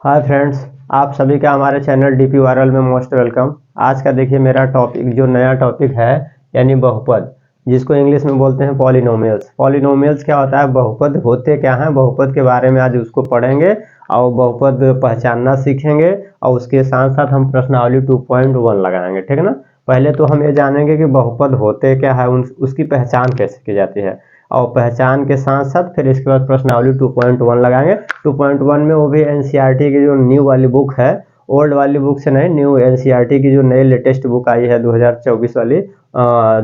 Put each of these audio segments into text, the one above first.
Hi friends, आप सभी का हमारे चैनल डीपी वायरल में मोस्ट वेलकम। आज का देखिए मेरा टॉपिक जो नया टॉपिक है यानी बहुपद, जिसको इंग्लिश में बोलते हैं पॉलिनोमियल्स। पॉलिनोमियल्स क्या होता है, बहुपद होते क्या हैं, बहुपद के बारे में आज उसको पढ़ेंगे और बहुपद पहचानना सीखेंगे और उसके साथ साथ हम प्रश्नावली 2.1 लगाएंगे, ठीक है ना। पहले तो हम ये जानेंगे कि बहुपद होते क्या है, उसकी पहचान कैसे की जाती है और पहचान के साथ साथ फिर इसके बाद प्रश्नावली 2.1 लगाएंगे। 2.1 में वो भी एनसीईआरटी की जो न्यू वाली बुक है, ओल्ड वाली बुक से नहीं, न्यू एनसीईआरटी की जो नई लेटेस्ट बुक आई है 2024 वाली,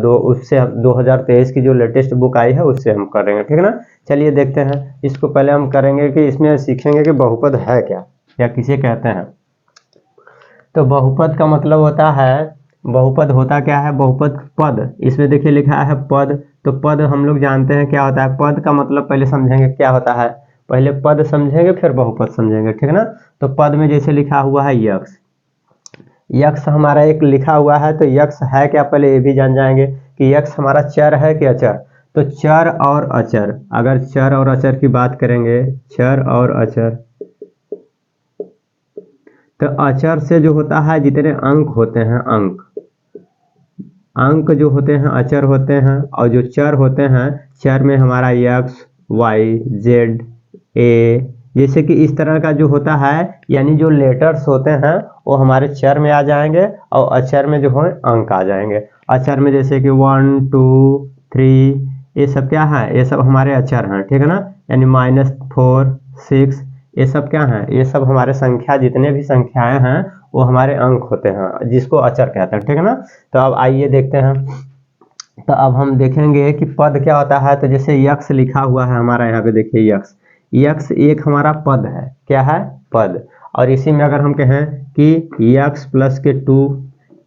उससे 2023 की जो लेटेस्ट बुक आई है उससे हम करेंगे, ठीक है ना। चलिए देखते हैं। इसको पहले हम करेंगे कि इसमें सीखेंगे कि बहुपद है क्या या किसे कहते हैं। तो बहुपद का मतलब होता है, बहुपद होता क्या है, बहुपद पद, इसमें देखिए लिखा है पद। तो पद हम लोग जानते हैं क्या होता है। पद का मतलब पहले समझेंगे क्या होता है, पहले पद समझेंगे फिर बहुपद समझेंगे, ठीक है ना। तो पद में जैसे लिखा हुआ है यक्स, यक्स हमारा एक लिखा हुआ है, तो यक्स है क्या पहले ये भी जान जाएंगे कि यक्स हमारा चर है कि अचर। तो चर और अचर, अगर चर और अचर की बात करेंगे, चर और अचर, तो अचर से जो होता है जितने अंक होते हैं, अंक जो होते हैं अचर होते हैं, और जो चर होते हैं, चर में हमारा एक्स वाई जेड ए, जैसे कि इस तरह का जो होता है, यानी जो लेटर्स होते हैं वो हमारे चर में आ जाएंगे और अचर में जो है अंक आ जाएंगे। अचर में जैसे कि 1 2 3, ये सब क्या है, ये सब हमारे अचर हैं, ठीक है ना। यानी -4 6, ये सब क्या है, ये सब हमारे संख्या, जितने भी संख्याएं हैं वो हमारे अंक होते हैं, जिसको अचर कहते हैं, ठीक है ना। तो अब आइए देखते हैं। तो अब हम देखेंगे कि पद क्या होता है। तो जैसे यक्स लिखा हुआ है हमारा, यहाँ पे देखिए यक्स, यक्स एक हमारा पद है, क्या है, पद। और इसी में अगर हम कहें कि यक्स प्लस के 2,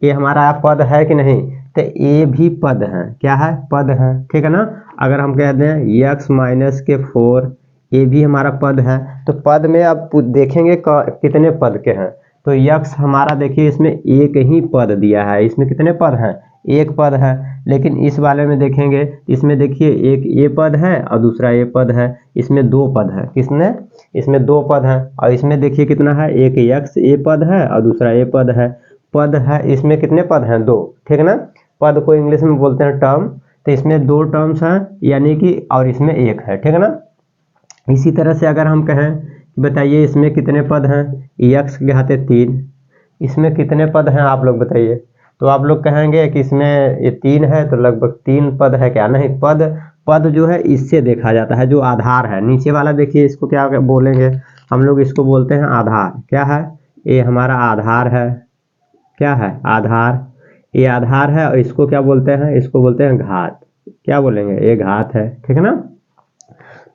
ये हमारा पद है कि नहीं, तो ये भी पद है, क्या है, पद है, ठीक है ना। अगर हम कह दें यक्स माइनस के 4, ये भी हमारा पद है। तो पद में अब देखेंगे कितने पद के हैं। तो यक्स हमारा देखिए इसमें एक ही पद दिया है, इसमें कितने पद हैं, एक पद है। लेकिन इस वाले में देखेंगे, इसमें देखिए एक ये पद है और दूसरा ये पद है, इसमें दो पद है, किसने, इसमें दो पद है। और इसमें देखिए कितना है, एक यक्स ये पद है और दूसरा ये पद है, पद है। इसमें कितने पद हैं, दो, ठीक है ना। पद को इंग्लिश में बोलते हैं टर्म। तो इसमें दो टर्म्स हैं, यानी कि, और इसमें एक है, ठीक है ना। इसी तरह से अगर हम कहें कि बताइए इसमें कितने पद हैं, यक्स के घाते 3, इसमें कितने पद हैं आप लोग बताइए। तो आप लोग कहेंगे कि इसमें ये 3 है, तो लगभग 3 पद है क्या, नहीं, पद, पद जो है इससे देखा जाता है, जो आधार है नीचे वाला, देखिए इसको क्या बोलेंगे हम लोग, इसको बोलते हैं आधार, क्या है, ये हमारा आधार है, क्या है, आधार, ये आधार है। और इसको क्या बोलते हैं, इसको बोलते हैं घात, क्या बोलेंगे, ये घात है, ठीक है ना।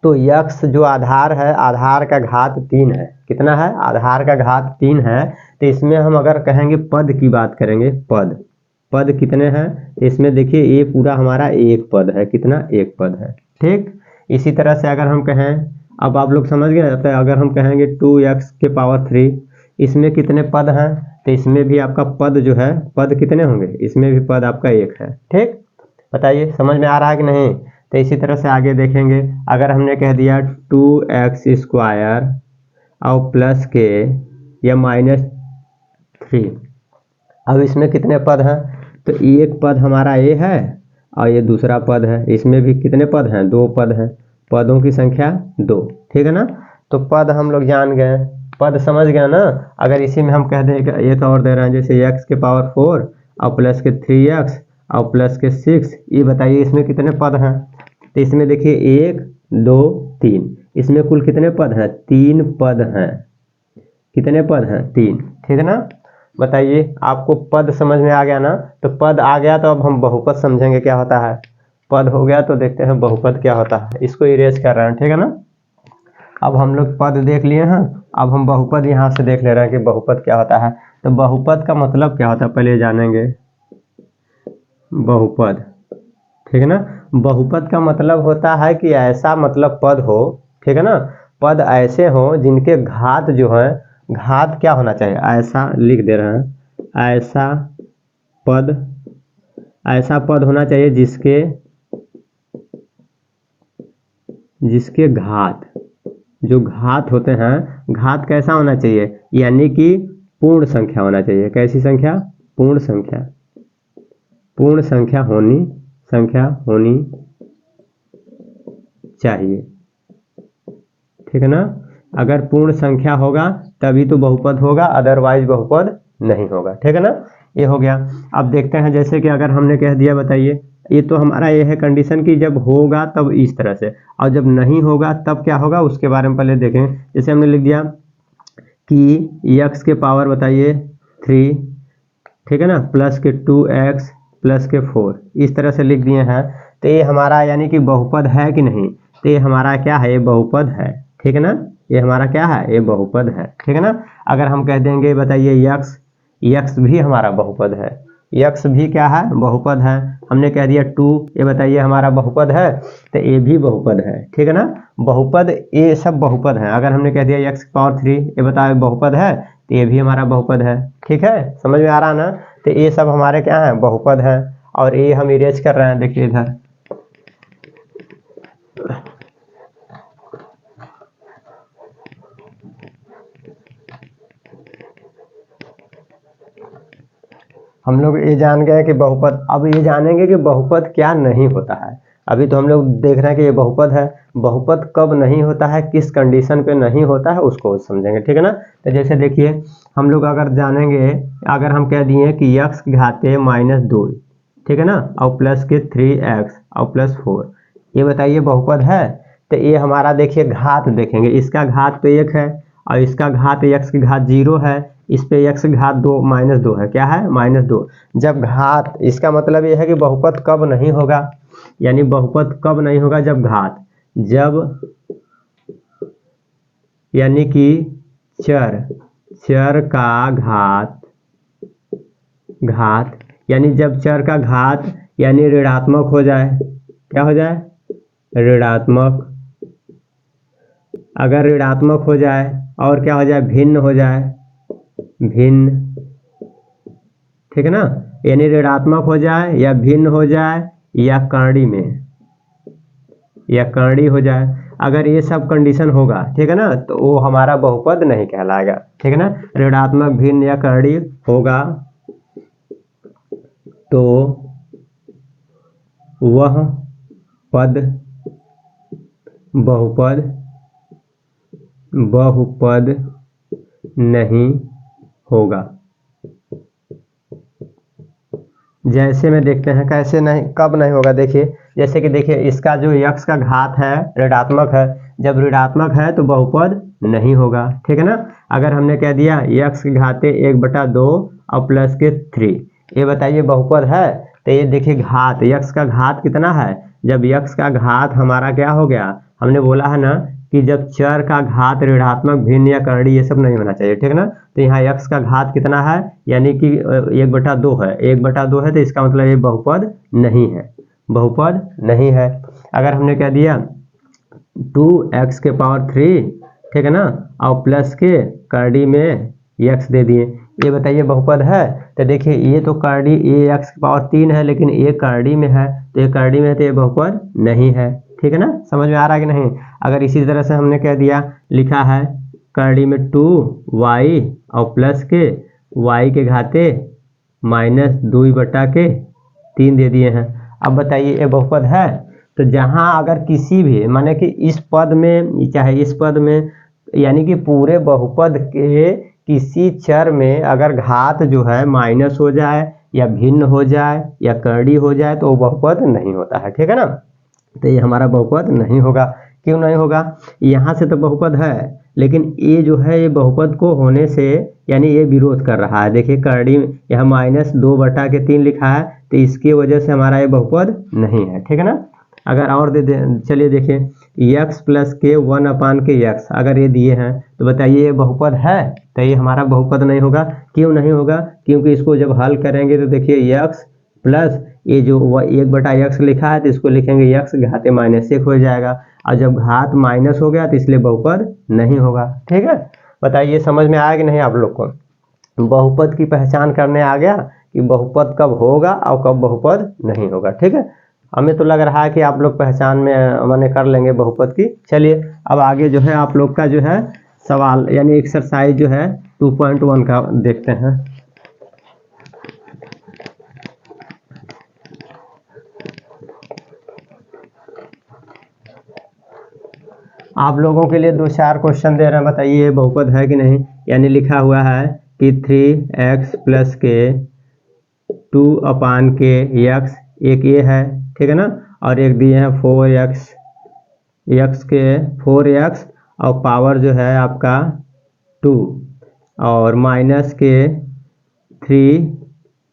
तो यक्स जो आधार है, आधार का घात 3 है, कितना है, आधार का घात 3 है। तो इसमें हम अगर कहेंगे पद की बात करेंगे, पद, पद कितने हैं, तो इसमें देखिए ये पूरा हमारा एक पद है, कितना, एक पद है, ठीक। इसी तरह से अगर हम कहें, अब आप लोग समझ गए। तो अगर हम कहेंगे 2x⁻3, इसमें कितने पद हैं, तो इसमें भी आपका पद जो है, पद कितने होंगे, इसमें भी पद आपका एक है, ठीक। बताइए समझ में आ रहा है कि नहीं। तो इसी तरह से आगे देखेंगे। अगर हमने कह दिया 2x² और प्लस के या -3, अब इसमें कितने पद हैं, तो एक पद हमारा ये है और ये दूसरा पद है, इसमें भी कितने पद हैं, दो पद हैं, पदों की संख्या 2, ठीक है ना। तो पद हम लोग जान गए, पद समझ गए ना। अगर इसी में हम कह दें कि एक और दे रहे हैं, जैसे x⁴ और प्लस के 3x और प्लस के 6, ये बताइए इसमें कितने पद हैं। तो इसमें देखिए 1 2 3, इसमें कुल कितने पद हैं, 3 पद हैं, कितने पद हैं, 3, ठीक है ना। बताइए आपको पद समझ में आ गया ना। तो पद आ गया, तो अब हम बहुपद समझेंगे क्या होता है। पद हो गया तो देखते हैं बहुपद क्या होता है, इसको इरेज कर रहे हैं, ठीक है ना। अब हम लोग पद देख लिए हैं, अब हम बहुपद यहाँ से देख ले रहे हैं कि बहुपद क्या होता है। तो बहुपद का मतलब क्या होता है पहले जानेंगे, बहुपद, ठीक है ना। बहुपद का मतलब होता है कि ऐसा, मतलब पद हो, ठीक है ना, पद ऐसे हो जिनके घात जो है, घात क्या होना चाहिए, ऐसा लिख दे रहे हैं, ऐसा पद, ऐसा पद होना चाहिए जिसके, जिसके घात, जो घात होते हैं, घात कैसा होना चाहिए, यानी कि पूर्ण संख्या होना चाहिए। कैसी संख्या, पूर्ण संख्या, पूर्ण संख्या होनी चाहिए, ठीक है ना। अगर पूर्ण संख्या होगा तभी तो बहुपद होगा, अदरवाइज बहुपद नहीं होगा, ठीक है ना। ये हो गया। अब देखते हैं, जैसे कि अगर हमने कह दिया, बताइए, ये तो हमारा ये है कंडीशन कि जब होगा तब इस तरह से, और जब नहीं होगा तब क्या होगा उसके बारे में पहले देखें। जैसे हमने लिख दिया कि x के पावर बताइए 3, ठीक है ना, प्लस के 2x प्लस के 4, इस तरह से लिख दिए हैं। तो ये हमारा यानी कि बहुपद है कि नहीं, तो ये हमारा क्या है, ये बहुपद है, ठीक है ना। ये हमारा क्या है, ये बहुपद है, ठीक है ना। अगर हम कह देंगे बताइए x भी हमारा बहुपद है, x भी क्या है, बहुपद है। हमने कह दिया 2, ये बताइए हमारा बहुपद है, तो ये भी बहुपद है, ठीक है ना। बहुपद ये सब बहुपद है। अगर हमने कह दिया x पावर 3, ये बताए बहुपद है, तो ये भी हमारा बहुपद है, ठीक है, समझ में आ रहा ना। तो ये सब हमारे क्या है, बहुपद है। और ये हम इरेज कर रहे हैं, देखिए इधर, हम लोग ये जान गए कि बहुपद। अब ये जानेंगे कि बहुपद क्या नहीं होता है। अभी तो हम लोग देख रहे हैं कि ये बहुपद है, बहुपद कब नहीं होता है, किस कंडीशन पे नहीं होता है, उसको समझेंगे, ठीक है ना। तो जैसे देखिए, हम लोग अगर जानेंगे, अगर हम कह दिए कि x घाते -2, ठीक है ना, और प्लस के 3x और प्लस 4, ये बताइए बहुपद है। तो ये हमारा देखिए घात देखेंगे, इसका घात तो 1 है और इसका घात x की घात 0 है, इस पे x की घात -2 है, क्या है, -2। जब घात, इसका मतलब ये है कि बहुपद कब नहीं होगा, यानी बहुपद कब नहीं होगा, जब घात, जब यानी कि चर का घात यानी जब चर का घात यानी ऋणात्मक हो जाए, क्या हो जाए, ऋणात्मक। अगर ऋणात्मक हो जाए और क्या हो जाए, भिन्न हो जाए, भिन्न, ठीक है ना, यानी ऋणात्मक हो जाए या भिन्न हो जाए या कर्णी में, या कर्णी हो जाए, अगर ये सब कंडीशन होगा, ठीक है ना, तो वो हमारा बहुपद नहीं कहलाएगा, ठीक है ना। ऋणात्मक, भिन्न या कर्णी होगा तो वह पद बहुपद नहीं होगा। जैसे में देखते हैं कैसे नहीं, कब नहीं होगा, देखिए, जैसे कि देखिए इसका जो x का घात है ऋणात्मक है, जब ऋणात्मक है तो बहुपद नहीं होगा, ठीक है ना। अगर हमने कह दिया x के घाते 1/2 और प्लस के 3, ये बताइए बहुपद है। तो ये देखिए घात, x का घात कितना है, जब x का घात हमारा क्या हो गया, हमने बोला है ना कि जब चर का घात ऋणात्मक, भिन्न या कर्णी ये सब नहीं होना चाहिए, ठीक है ना। तो यहाँ x का घात कितना है, यानी कि 1/2 है, 1/2 है, तो इसका मतलब ये बहुपद नहीं है, बहुपद नहीं है। अगर हमने कह दिया 2x के पावर 3, ठीक है ना, और प्लस के कर्णी में x दे दिए, ये बताइए बहुपद है। तो देखिए ये तो कर्णी, ये x की पावर 3 है, लेकिन ये कर्णी में है, तो ये कर्णी में है तो ये बहुपद नहीं है, ठीक है ना। समझ में आ रहा है कि नहीं। अगर इसी तरह से हमने कह दिया, लिखा है कर्णी में 2y और प्लस के y के घाते -2/3 दे दिए हैं, अब बताइए ये बहुपद है। तो जहां अगर किसी भी, माने कि इस पद में चाहे इस पद में, यानी कि पूरे बहुपद के किसी चर में अगर घात जो है माइनस हो जाए या भिन्न हो जाए या कर्णी हो जाए तो वो बहुपद नहीं होता है, ठीक है ना। तो ये हमारा बहुपद नहीं होगा। क्यों नहीं होगा, यहाँ से तो बहुपद है, लेकिन ये जो है ये बहुपद को होने से यानी ये विरोध कर रहा है। देखिए कर्णी यहाँ -2/3 लिखा है, तो इसकी वजह से हमारा ये बहुपद नहीं है, ठीक है ना। अगर और दे दे, चलिए देखिए x प्लस के 1/x अगर ये दिए हैं, तो बताइए ये बहुपद है, तो ये हमारा बहुपद नहीं होगा। क्यों नहीं होगा, क्योंकि इसको जब हल करेंगे तो देखिए x प्लस ये जो 1/x लिखा है, तो इसको लिखेंगे x घाते -1 हो जाएगा, और जब घात माइनस हो गया तो इसलिए बहुपद नहीं होगा, ठीक है। बताइए समझ में आया कि नहीं आप लोग को, बहुपद की पहचान करने आ गया कि बहुपद कब होगा और कब बहुपद नहीं होगा, ठीक है। हमें तो लग रहा है कि आप लोग पहचान में मैंने कर लेंगे बहुपद की। चलिए अब आगे जो है आप लोग का जो है सवाल यानी एक्सरसाइज जो है 2.1 का देखते हैं। आप लोगों के लिए 2-4 क्वेश्चन दे रहे हैं, बताइए बहुपद है कि नहीं। यानी लिखा हुआ है कि 3x + k 2/k x, एक ये है, ठीक है ना। और एक दिए हैं 4x के 4x और पावर जो है आपका 2 और माइनस के 3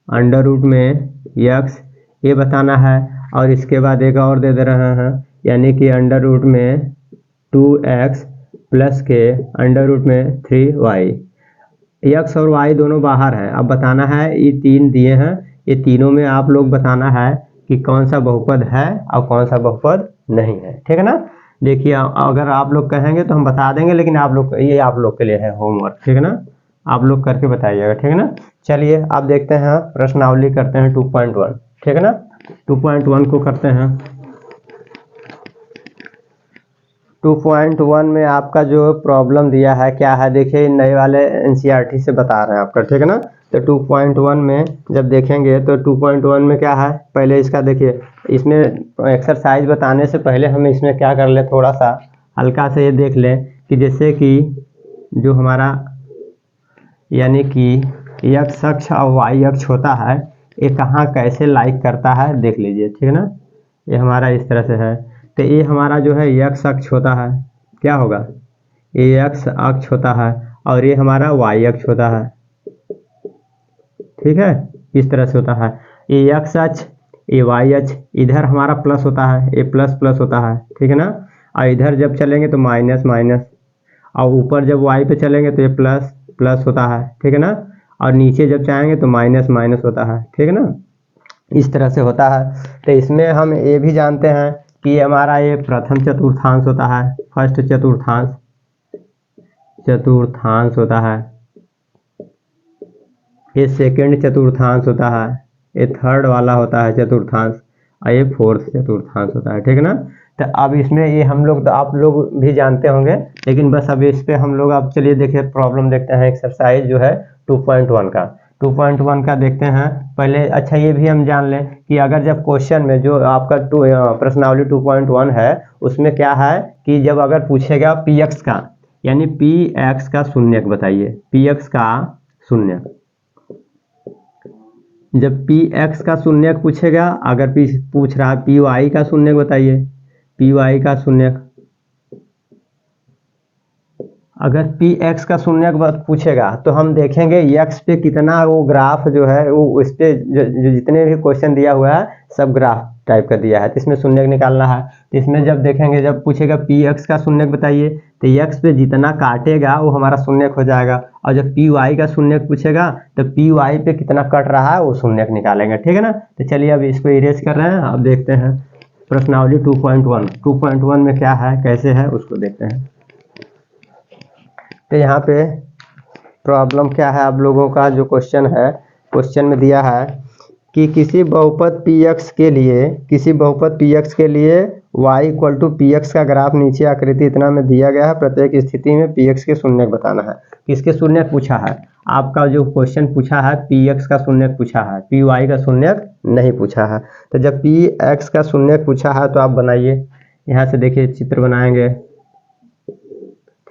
अंडर रूट में x, ये बताना है। और इसके बाद एक और दे रहे हैं यानी कि अंडर रूट में 2x + k अंडर रूट में 3y। x और y दोनों बाहर है। अब बताना है, ये 3 दिए हैं, ये तीनों में आप लोग बताना है कि कौन सा बहुपद है और कौन सा बहुपद नहीं है, ठीक है ना। देखिए अगर आप लोग कहेंगे तो हम बता देंगे, लेकिन आप लोग ये आप लोग के लिए है होमवर्क, ठीक है ना। आप लोग करके बताइएगा, ठीक है ना। चलिए आप देखते हैं प्रश्नावली करते हैं 2.1, ठीक है ना। 2.1 को करते हैं। 2.1 में आपका जो प्रॉब्लम दिया है क्या है, देखिए नए वाले एनसीईआरटी से बता रहे हैं आपका, ठीक है ना। तो 2.1 में जब देखेंगे तो 2.1 में क्या है, पहले इसका देखिए, इसमें एक्सरसाइज बताने से पहले हम इसमें क्या कर ले, थोड़ा सा हल्का से ये देख लें कि जैसे कि जो हमारा यानी कि x अक्ष और y अक्ष होता है, ये कहाँ कैसे लाइक करता है देख लीजिए, ठीक है ना। ये हमारा इस तरह से है, तो ये हमारा जो है x अक्ष होता है, क्या होगा, ये x अक्ष होता है और ये हमारा y अक्ष होता है, ठीक है। इस तरह से होता है, ये x अक्ष, ये y अक्ष, इधर हमारा प्लस होता है, ये प्लस प्लस होता है, ठीक है ना। और इधर जब चलेंगे तो माइनस माइनस, और ऊपर जब y पे चलेंगे तो ये प्लस प्लस होता है, ठीक है ना। और नीचे जब चाहेंगे तो माइनस माइनस होता है, ठीक है ना। इस तरह से होता है। तो इसमें हम ये भी जानते हैं कि हमारा ये प्रथम चतुर्थांश होता है, फर्स्ट चतुर्थांश होता है, ये सेकंड चतुर्थांश होता है, ये थर्ड वाला होता है चतुर्थांश, और ये फोर्थ चतुर्थांश होता है, ठीक है ना। तो अब इसमें ये हम लोग तो आप लोग भी जानते होंगे, लेकिन बस अब इस पे हम लोग अब चलिए देखिए प्रॉब्लम देखते हैं, एक्सरसाइज जो है 2.1 का। 2.1 का देखते हैं पहले। अच्छा ये भी हम जान लें कि अगर जब क्वेश्चन में जो आपका प्रश्नावली 2.1 है उसमें क्या है कि जब अगर पूछेगा px का, यानी px का शून्यक बताइए, px का शून्यक, जब px का शून्यक पूछेगा, अगर पूछ रहा है py का शून्यक बताइए, py का शून्यक, अगर px का शून्यक पूछेगा तो हम देखेंगे x पे कितना वो ग्राफ जो है वो उस पे जो जितने भी क्वेश्चन दिया हुआ है सब ग्राफ टाइप का दिया है, तो इसमें शून्यक निकालना है। तो इसमें जब देखेंगे, जब पूछेगा px का शून्यक बताइए, तो x पे जितना काटेगा वो हमारा शून्यक हो जाएगा, और जब py का शून्यक पूछेगा तो py पे कितना कट रहा है वो शून्यक निकालेंगे, ठीक है ना। तो चलिए अब इसको इरेज कर रहे हैं, अब देखते हैं प्रश्नावली 2.1। 2.1 में क्या है कैसे है उसको देखते हैं। तो यहाँ पे प्रॉब्लम क्या है, आप लोगों का जो क्वेश्चन है, क्वेश्चन में दिया है कि किसी बहुपद px के लिए y = px का ग्राफ नीचे आकृति इतना में दिया गया है, प्रत्येक स्थिति में px के शून्यक बताना है। किसके शून्यक पूछा है, आपका जो क्वेश्चन पूछा है px का शून्यक पूछा है, py का शून्यक नहीं पूछा है। तो जब px का शून्यक पूछा है तो आप बनाइए, यहाँ से देखिए चित्र बनाएंगे,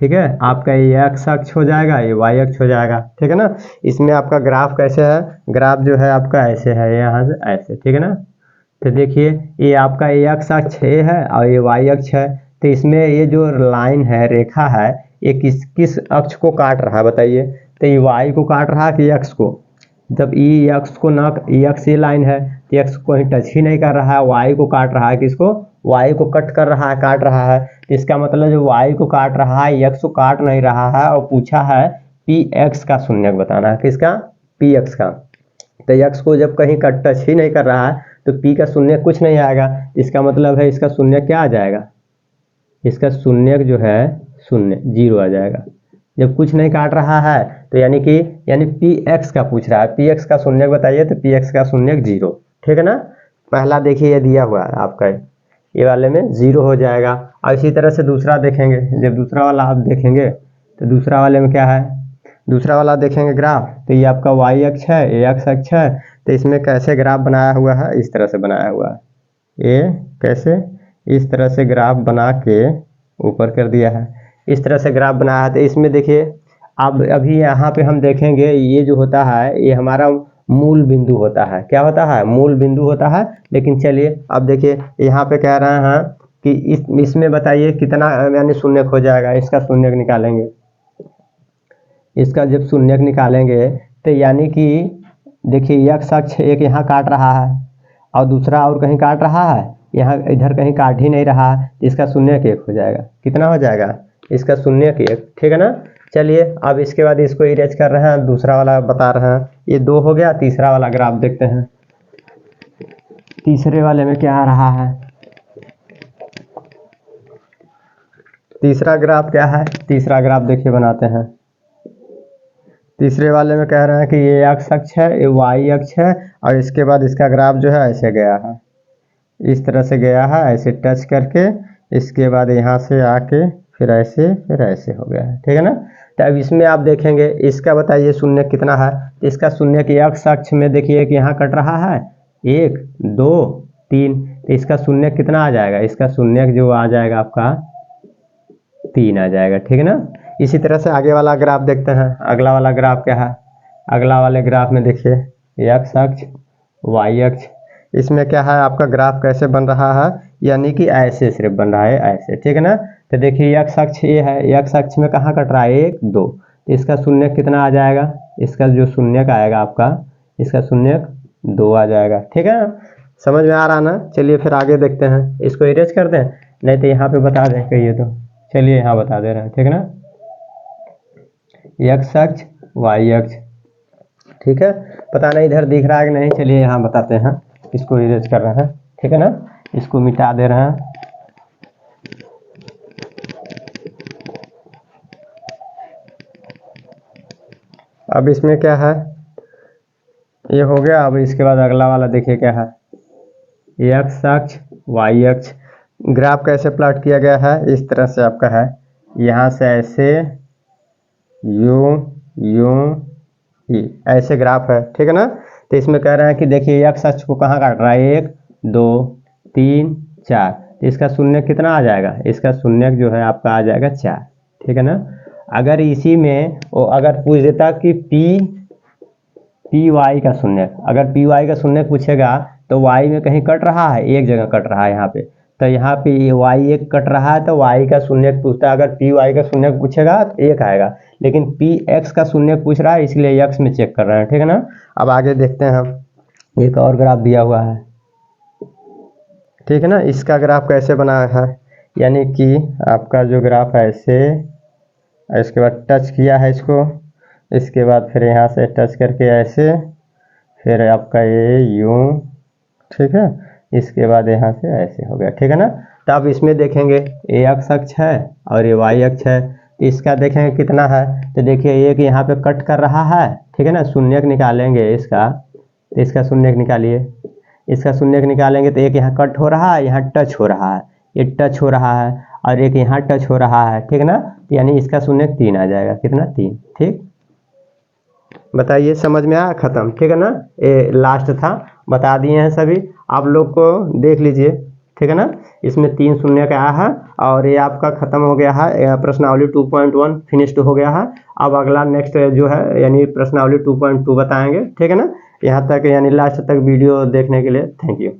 ठीक है। आपका ये x अक्ष हो जाएगा, ये y अक्ष हो जाएगा, ठीक है ना। इसमें आपका ग्राफ कैसे है, ग्राफ जो है आपका ऐसे है, यहाँ से ऐसे, ठीक है ना। तो देखिए ये आपका ये x अक्ष है और ये y अक्ष है, तो इसमें ये जो लाइन है, रेखा है, ये किस अक्ष को काट रहा है बताइए। तो ये y को काट रहा है कि x को, जब ये x को ना, ये x ये लाइन है तो x को ही टच ही नहीं कर रहा है, y को काट रहा है, किसको, y को कट कर रहा है, काट रहा है। इसका मतलब जो y को काट रहा है x को काट नहीं रहा है, और पूछा है px का शून्यक बताना है, किसका, px का। तो x को जब कहीं कट टच ही नहीं कर रहा है तो p का शून्यक कुछ नहीं आएगा, इसका मतलब है इसका शून्यक क्या आ जाएगा, इसका शून्यक जो है शून्य, जीरो आ जाएगा। जब कुछ नहीं काट रहा है तो यानी px का पूछ रहा है, px का शून्यक बताइए, तो px का शून्यक जीरो, ठीक है ना। पहला देखिए ये दिया हुआ है आपका, ये वाले में 0 हो जाएगा। और इसी तरह से दूसरा देखेंगे, जब दूसरा वाला आप देखेंगे तो दूसरा वाले में क्या है, दूसरा वाला देखेंगे ग्राफ, तो ये आपका y अक्ष है, ये x अक्ष है। तो इसमें कैसे ग्राफ बनाया हुआ है, इस तरह से बनाया हुआ है, ये कैसे इस तरह से ग्राफ बना के ऊपर कर दिया है, इस तरह से ग्राफ बनाया है। तो इसमें देखिए अब अभी यहाँ पे हम देखेंगे, ये जो होता है ये हमारा मूल बिंदु होता है। क्या होता है, मूल बिंदु होता है। लेकिन चलिए अब देखिए यहाँ पे कह रहे हैं कि इसमें बताइए कितना यानी शून्यक हो जाएगा। इसका शून्यक निकालेंगे, इसका जब शून्यक निकालेंगे तो यानी कि देखिए x अक्ष एक यहाँ काट रहा है और दूसरा और कहीं काट रहा है, यहाँ इधर कहीं काट ही नहीं रहा है, इसका शून्यक 1 हो जाएगा। कितना हो जाएगा, इसका शून्यक 1, ठीक है ना। चलिए अब इसके बाद इसको इरेज कर रहे हैं, दूसरा वाला बता रहे हैं, ये 2 हो गया। तीसरा वाला ग्राफ देखते हैं, तीसरे वाले में क्या आ रहा है, तीसरा ग्राफ क्या है, तीसरा ग्राफ देखिए बनाते हैं। तीसरे वाले में कह रहे हैं कि ये x अक्ष है, ये y अक्ष है, और इसके बाद इसका ग्राफ जो है ऐसे गया है, इस तरह से गया है, ऐसे टच करके, इसके बाद यहाँ से आके फिर ऐसे हो गया है, ठीक है ना। तो अब इसमें आप देखेंगे, इसका बताइए शून्यक कितना है। तो इसका शून्यक x अक्ष में देखिए कि यहाँ कट रहा है 1 2 3, तो इसका शून्यक कितना आ जाएगा, इसका शून्यक जो आ जाएगा आपका 3 आ जाएगा, ठीक है ना। इसी तरह से आगे वाला ग्राफ देखते हैं। अगला वाला ग्राफ क्या है, अगला वाले ग्राफ में देखिए x अक्ष y अक्ष, इसमें क्या है आपका ग्राफ कैसे बन रहा है, यानी कि ऐसे सिर्फ बन रहा है ऐसे, ठीक है ना। तो देखिए x अक्ष ये है, x अक्ष में कहाँ कट रहा है 1 2, तो इसका शून्यक कितना आ जाएगा, इसका जो शून्यक आएगा आपका, इसका शून्यक 2 आ जाएगा, ठीक है ना। समझ में आ रहा ना। चलिए फिर आगे देखते हैं, इसको इरेज कर दें, नहीं तो यहाँ पे बता दें कहिए तो। चलिए यहाँ बता दे रहे हैं, ठीक है ना। x अक्ष y अक्ष, ठीक है। पता नहीं इधर दिख रहा है कि नहीं, चलिए यहाँ बताते हैं। इसको इरेज कर रहे हैं, ठीक है ना, इसको मिटा दे रहे हैं। अब इसमें क्या है, ये हो गया। अब इसके बाद अगला वाला देखिए क्या है, x अक्ष y अक्ष। ग्राफ कैसे प्लॉट किया गया है, इस तरह से आपका है, यहाँ से ऐसे ऐसे ग्राफ है, ठीक है ना। तो इसमें कह रहे हैं कि देखिए x अक्ष को कहाँ काट रहा है 1 2 3 4, तो इसका शून्यक कितना आ जाएगा, इसका शून्यक जो है आपका आ जाएगा 4, ठीक है ना। अगर इसी में वो अगर पूछ देता कि पी वाई का शून्यक, अगर पी वाई का शून्यक पूछेगा तो y में कहीं कट रहा है, एक जगह कट रहा है यहाँ पे, तो यहाँ पे y एक कट रहा है तो y का शून्यक पूछता है। अगर पी वाई का शून्यक पूछेगा तो 1 आएगा, लेकिन पी एक्स का शून्यक पूछ रहा है इसलिए x में चेक कर रहे हैं, ठीक है ना। अब आगे देखते हैं हम, एक और ग्राफ दिया हुआ है, ठीक है ना। इसका ग्राफ कैसे बना है, यानी कि आपका जो ग्राफ है ऐसे, इसके बाद टच किया है इसको, इसके बाद फिर यहाँ से टच करके ऐसे, फिर आपका ये यूं, ठीक है, इसके बाद यहाँ से ऐसे हो गया, ठीक है ना। तो अब इसमें देखेंगे ये x अक्ष है और ये y अक्ष है, तो इसका देखेंगे कितना है। तो देखिए एक यहाँ पे कट कर रहा है, ठीक है ना, शून्यक निकालेंगे इसका, तो इसका शून्यक निकालिए, इसका शून्यक निकालेंगे तो एक यहाँ कट हो रहा है, यहाँ टच हो रहा है, ये टच हो रहा है, और एक यहाँ टच हो रहा है, ठीक है ना। यानी इसका शून्यक 3 आ जाएगा, कितना 3, ठीक। बताइए समझ में आया, खत्म, ठीक है ना। ये लास्ट था, बता दिए हैं सभी, आप लोग को देख लीजिए, ठीक है ना। इसमें 3 शून्यक आया है और ये आपका खत्म हो गया है, प्रश्नावली 2.1 फिनिश्ड हो गया है। अब अगला नेक्स्ट जो है यानी प्रश्नावली 2.2 बताएंगे, ठीक है ना। यहाँ तक यानी लास्ट तक वीडियो देखने के लिए थैंक यू।